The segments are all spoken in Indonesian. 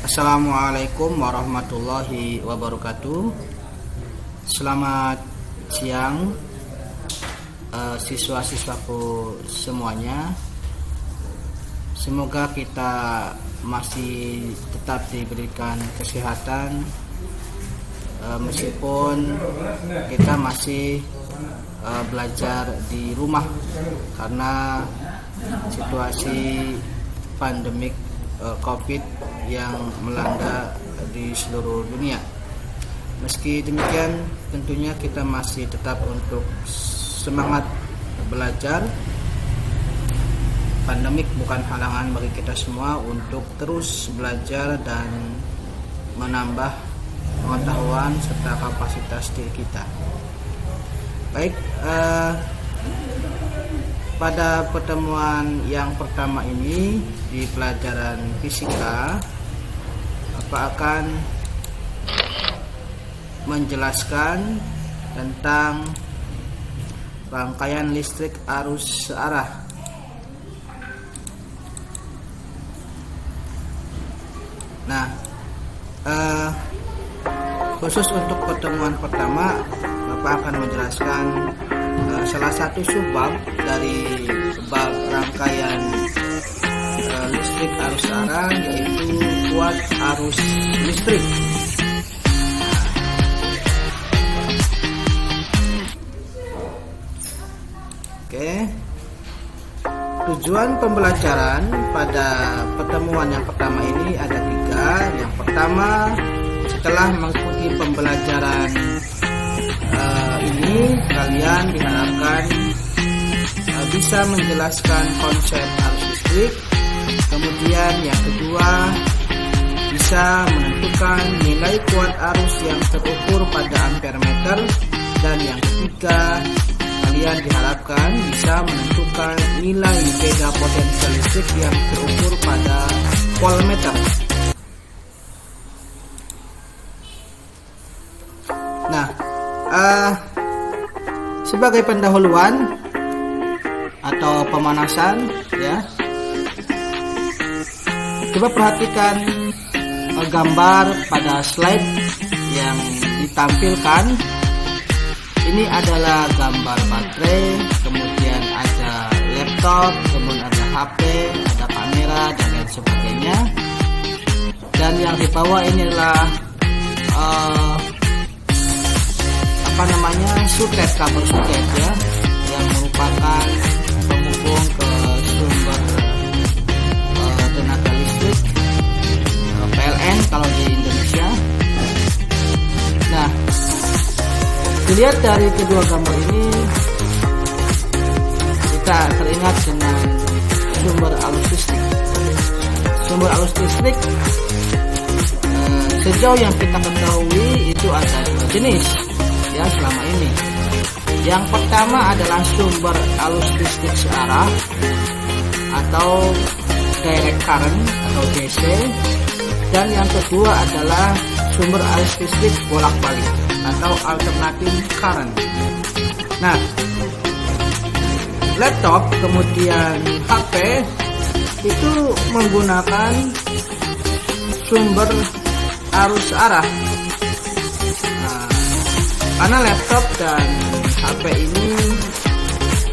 Assalamualaikum warahmatullahi wabarakatuh. Selamat siang siswa-siswaku semuanya. Semoga kita masih tetap diberikan kesehatan meskipun kita masih belajar di rumah karena situasi pandemik COVID yang melanda di seluruh dunia. Meski demikian, tentunya kita masih tetap untuk semangat belajar. Pandemik bukan halangan bagi kita semua untuk terus belajar dan menambah pengetahuan serta kapasitas diri kita. Baik, pada pertemuan yang pertama ini di pelajaran fisika, Bapak akan menjelaskan tentang rangkaian listrik arus searah. Nah, khusus untuk pertemuan pertama, Bapak akan menjelaskan salah satu subbab dari bab rangkaian listrik arus searah, yaitu kuat arus listrik. Oke. Tujuan pembelajaran pada pertemuan yang pertama ini ada 3. Yang pertama, setelah mengikuti pembelajaran ini, kalian diharapkan bisa menjelaskan konsep arus listrik. Kemudian yang kedua, bisa menentukan nilai kuat arus yang terukur pada ampere meter. Dan yang ketiga, kalian diharapkan bisa menentukan nilai vega potensial listrik yang terukur pada voltmeter. Nah, sebagai pendahuluan atau pemanasan, ya, coba perhatikan gambar pada slide yang ditampilkan. Ini adalah gambar baterai, kemudian ada laptop, kemudian ada HP, ada kamera, dan lain sebagainya. Dan yang di bawah ini adalah suket, kabel suket, ya, yang merupakan penghubung ke sumber tenaga listrik, PLN kalau di Indonesia. Nah, dilihat dari kedua gambar ini, kita teringat dengan sumber arus listrik. Sumber arus listrik sejauh yang kita ketahui itu ada 2 jenis, ya, selama ini. Yang pertama adalah sumber arus listrik searah atau direct current atau DC, dan yang kedua adalah sumber arus listrik bolak-balik atau alternating current. Nah, laptop kemudian HP itu menggunakan sumber arus arah. Nah, karena laptop dan HP ini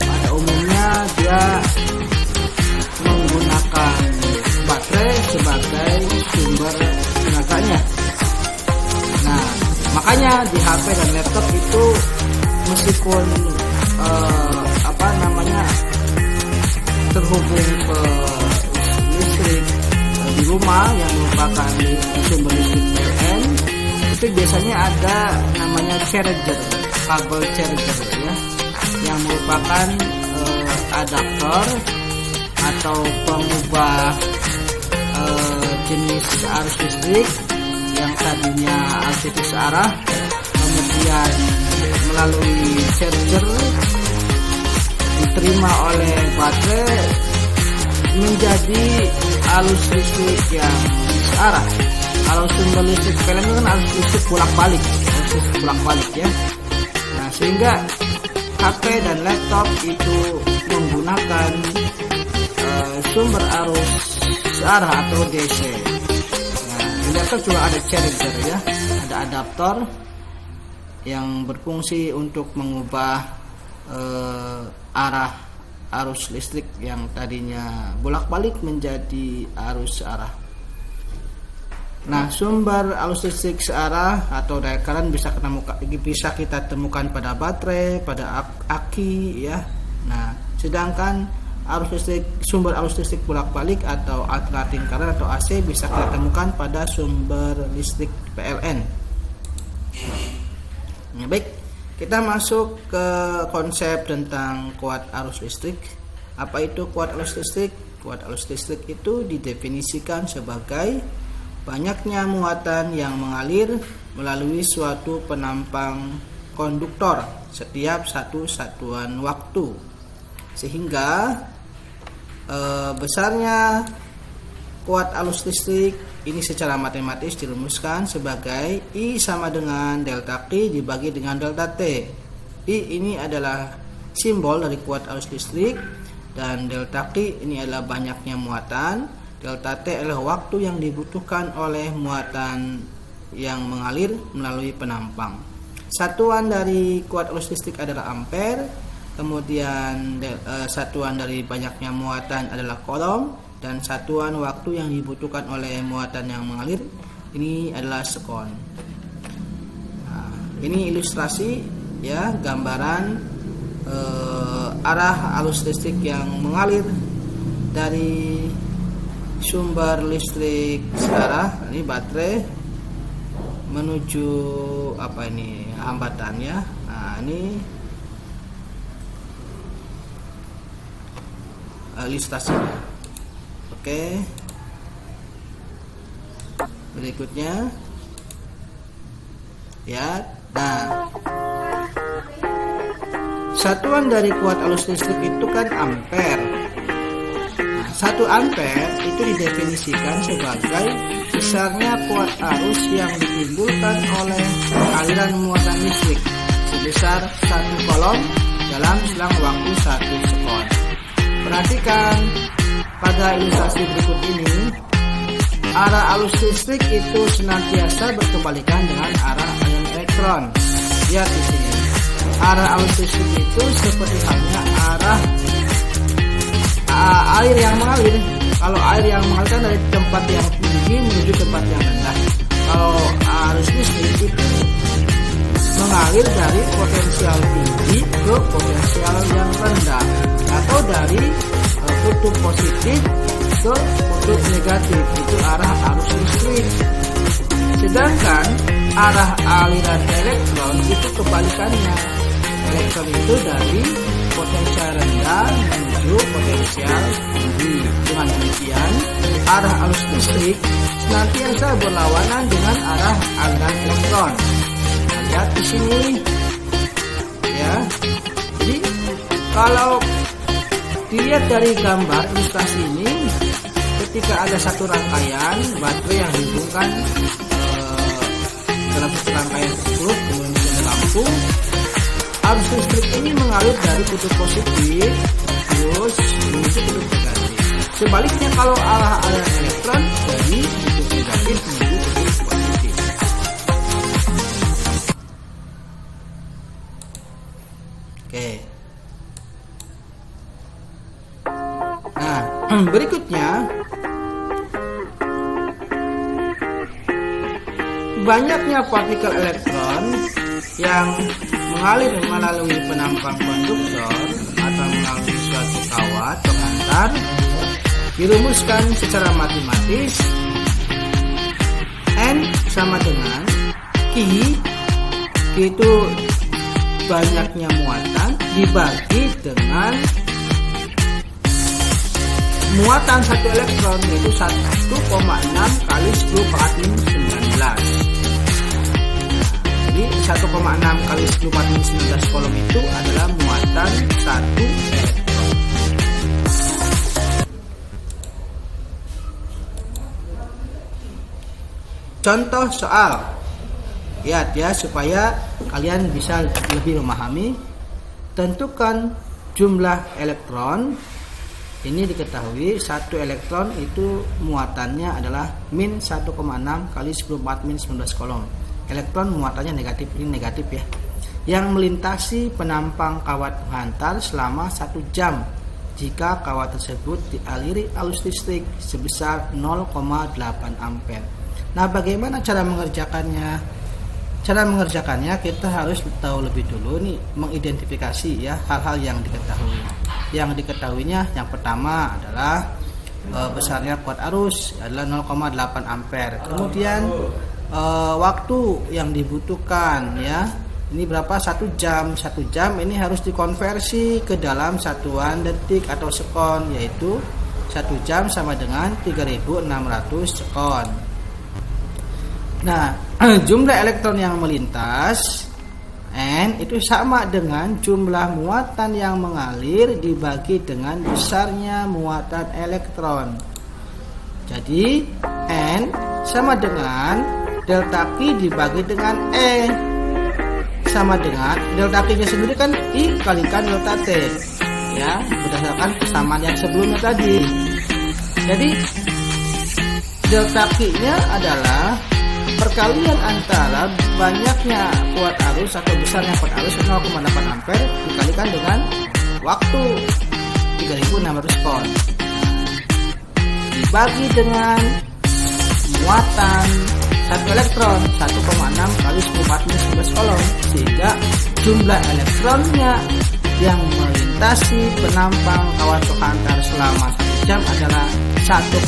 pada umumnya dia menggunakan baterai sebagai sumber tenaganya. Nah, makanya di HP dan laptop itu meskipun terhubung ke listrik di rumah yang merupakan sumber listrik PLN, itu biasanya ada namanya charger, kabel charger, ya, yang merupakan adaptor atau pengubah jenis arus listrik yang tadinya arus listrik searah, kemudian melalui charger diterima oleh baterai menjadi arus listrik yang searah. Kalau sumber listrik PLN itu kan arus listrik bolak-balik, ya. Nah, sehingga HP dan laptop itu menggunakan sumber arus searah atau DC. Nah, Inverter juga ada charger ya, ada adaptor yang berfungsi untuk mengubah arah arus listrik yang tadinya bolak-balik menjadi arus searah. Nah, sumber arus listrik searah atau direct current bisa kita temukan pada baterai, pada aki ya. Nah, sedangkan sumber arus listrik bolak-balik atau alternating current atau AC bisa kita temukan pada sumber listrik PLN. Ya, baik, kita masuk ke konsep tentang kuat arus listrik. Apa itu kuat arus listrik? Kuat arus listrik itu didefinisikan sebagai banyaknya muatan yang mengalir melalui suatu penampang konduktor setiap satu satuan waktu, sehingga besarnya kuat arus listrik ini secara matematis dirumuskan sebagai I sama dengan delta Q dibagi dengan delta T. I ini adalah simbol dari kuat arus listrik dan delta Q ini adalah banyaknya muatan. Delta T adalah waktu yang dibutuhkan oleh muatan yang mengalir melalui penampang. Satuan dari kuat arus listrik adalah ampere, kemudian satuan dari banyaknya muatan adalah coulomb, dan satuan waktu yang dibutuhkan oleh muatan yang mengalir ini adalah sekon. Nah, ini ilustrasi ya, gambaran arah arus listrik yang mengalir dari sumber listrik searah, ini baterai menuju hambatannya. Nah, ini ilustrasinya. Oke, berikutnya ya. Nah, satuan dari kuat arus listrik itu kan ampere. Nah, 1 ampere itu didefinisikan sebagai besarnya kuat arus yang ditimbulkan oleh aliran muatan listrik sebesar 1 coulomb dalam selang waktu 1 sekon. Perhatikan pada ilustrasi berikut ini, arah arus listrik itu senantiasa berkebalikan dengan arah aliran elektron. Lihat di sini, arah arus listrik itu seperti halnya arah air yang mengalir. Kalau air yang mengalir kan dari tempat yang tinggi menuju tempat yang rendah. Kalau arus listrik itu mengalir dari potensial tinggi ke potensial yang rendah, atau dari kutub positif ke kutub negatif, itu arah arus listrik. Sedangkan arah aliran elektron itu kebalikannya. Elektron itu dari potensial rendah menuju potensial tinggi. Dengan demikian, arah arus listrik senantiasa berlawanan dengan arah aliran elektron. Lihat di sini ya. Jadi kalau dilihat dari gambar ilustrasi ini, ketika ada satu rangkaian baterai yang dihubungkan dalam satu rangkaian tersebut, kemudian ada lampu, arus listrik ini mengalir dari kutub positif terus menuju kutub negatif. Sebaliknya kalau arah aliran elektron dari kutub negatif menuju kutub positif. Oke. Nah, berikutnya banyaknya partikel elektron yang mengalir melalui penampang konduktor atau melalui suatu kawat pengantar dirumuskan secara matematis. N sama dengan Q itu banyaknya muatan dibagi dengan muatan satu elektron, yaitu 1,6 kali 10 pangkat min 19. Jadi 1,6 kali 10 pangkat min 19 coulomb itu adalah muatan satu elektron. Contoh soal. Lihat ya, supaya kalian bisa lebih memahami. Tentukan jumlah elektron Ini diketahui satu elektron itu muatannya adalah min 1,6 kali 10⁴ min 19 kolom. Elektron muatannya negatif, ini negatif ya. Yang melintasi penampang kawat penghantar selama 1 jam jika kawat tersebut dialiri arus listrik sebesar 0,8 ampere. Nah, bagaimana cara mengerjakannya? Cara mengerjakannya kita harus tahu lebih dulu nih, mengidentifikasi ya hal-hal yang diketahui. Yang diketahuinya yang pertama adalah besarnya kuat arus adalah 0,8 ampere. Kemudian waktu yang dibutuhkan ya, ini berapa? 1 jam. 1 jam ini harus dikonversi ke dalam satuan detik atau sekon, yaitu 1 jam sama dengan 3600 sekon. Nah, jumlah elektron yang melintas N itu sama dengan jumlah muatan yang mengalir dibagi dengan besarnya muatan elektron. Jadi N sama dengan delta Q dibagi dengan E, sama dengan delta Q nya sendiri kan I kalikan delta T ya, berdasarkan persamaan yang sebelumnya tadi. Jadi delta Q nya adalah perkalian antara banyaknya kuat arus atau besarnya kuat arus 0,8 ampere dikalikan dengan waktu 3600 sekon dibagi dengan muatan satu elektron 1,6 kali 10⁴ min 19 kolom, sehingga jumlah elektronnya yang melintasi penampang kawat penghantar selama 1 jam adalah 1,8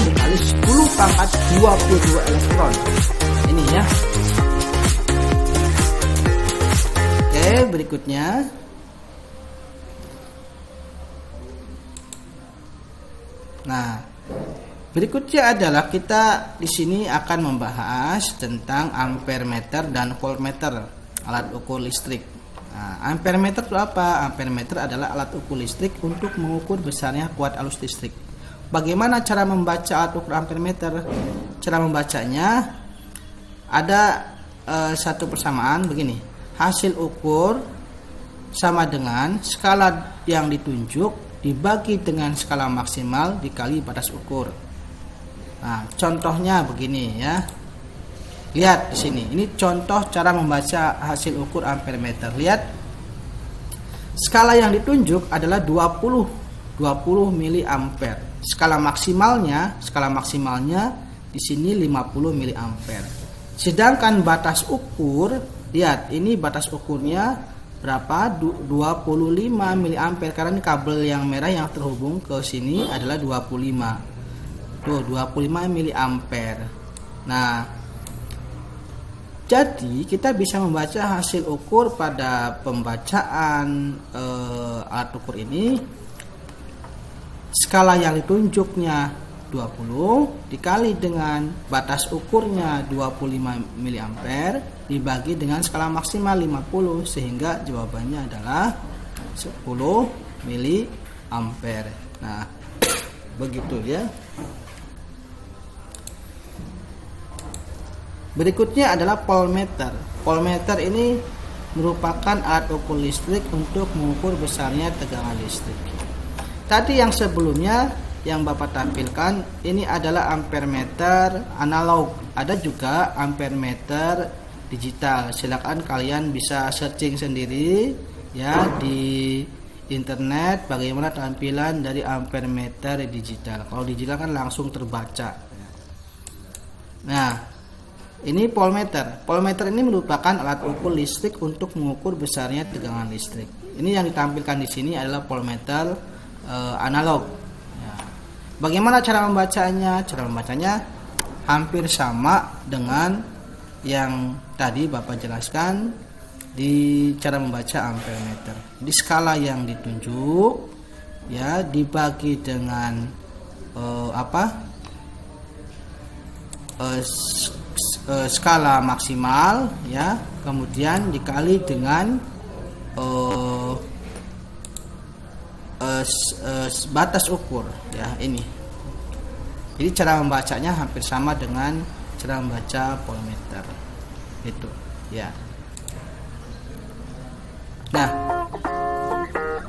dikali 10⁻22 elektron. Ini ya. Oke, berikutnya nah, berikutnya adalah kita di sini akan membahas tentang ampermeter dan voltmeter, alat ukur listrik. Nah, ampermeter itu apa? Ampermeter adalah alat ukur listrik untuk mengukur besarnya kuat arus listrik. Bagaimana cara membaca alat ukur ampermeter? Cara membacanya ada satu persamaan begini. Hasil ukur sama dengan skala yang ditunjuk dibagi dengan skala maksimal dikali batas ukur. Nah, contohnya begini ya. Lihat di sini. Ini contoh cara membaca hasil ukur ampermeter. Lihat. Skala yang ditunjuk adalah 20 miliampere. Skala maksimalnya di sini 50 miliampere. Sedangkan batas ukur, lihat ini batas ukurnya berapa? 25 miliampere, karena ini kabel yang merah yang terhubung ke sini adalah 25. Tuh, 25 miliampere. Nah, jadi kita bisa membaca hasil ukur pada pembacaan alat ukur ini. Skala yang ditunjuknya 20 dikali dengan batas ukurnya 25 miliampere dibagi dengan skala maksimal 50, sehingga jawabannya adalah 10 miliampere. Nah, begitu ya. Berikutnya adalah voltmeter. Voltmeter ini merupakan alat ukur listrik untuk mengukur besarnya tegangan listrik. Tadi yang sebelumnya yang Bapak tampilkan ini adalah ampermeter analog. Ada juga ampermeter digital. Silakan kalian bisa searching sendiri ya di internet bagaimana tampilan dari ampermeter digital. Kalau digital kan langsung terbaca. Nah, ini voltmeter. Voltmeter ini merupakan alat ukur listrik untuk mengukur besarnya tegangan listrik. Ini yang ditampilkan di sini adalah voltmeter analog. Ya. Bagaimana cara membacanya? Cara membacanya hampir sama dengan yang tadi Bapak jelaskan di cara membaca ampermeter. Di skala yang ditunjuk ya dibagi dengan skala maksimal ya, kemudian dikali dengan batas ukur ya ini. Jadi cara membacanya hampir sama dengan cara membaca voltmeter itu ya. Nah,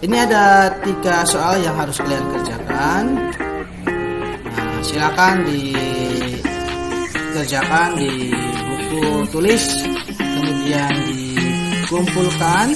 Ini ada 3 soal yang harus kalian kerjakan. Nah, silakan dikerjakan di buku tulis, kemudian dikumpulkan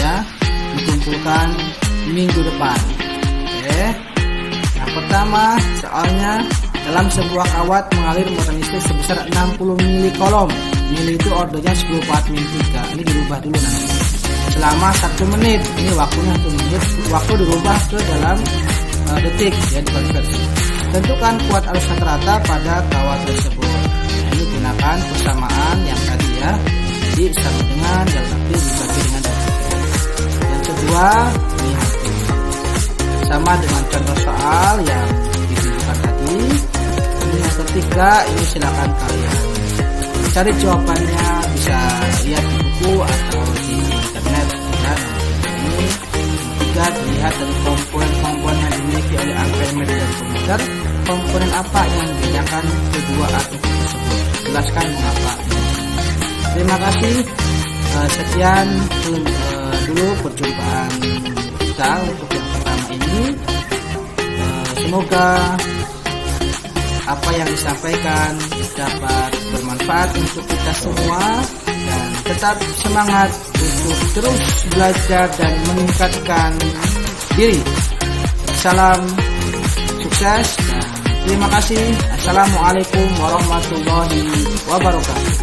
ya, dikumpulkan minggu depan. Oke. Yang pertama soalnya, dalam sebuah kawat mengalir muatan listrik sebesar 60 mili kolom. Mili itu ordernya 10 part min 3. Ini dirubah dulu nanti. Selama 1 menit. Ini waktunya 1 menit. Waktu dirubah ke dalam detik ya, dikonversi. Tentukan kuat arus rata-rata pada kawat tersebut. Nah, ini gunakan persamaan yang tadi ya. Jadi sama dengan dalam arti dibagi dengan detik. Yang kedua, lihat sama dengan contoh soal yang ditunjukkan tadi. Yang ketiga, ini silakan kalian cari jawabannya, bisa lihat di buku atau di internet ya. Ini ketiga, dilihat dari komponen-komponen yang dimiliki oleh ampere, meter, dan voltmeter. Komponen apa yang membedakan kedua artikel tersebut? Jelaskan mengapa. Terima kasih. Sekian dulu perjumpaan kita untuk yang pertama ini. Semoga apa yang disampaikan dapat bermanfaat untuk kita semua, dan tetap semangat untuk terus belajar dan meningkatkan diri. Salam sukses dan terima kasih. Assalamualaikum warahmatullahi wabarakatuh.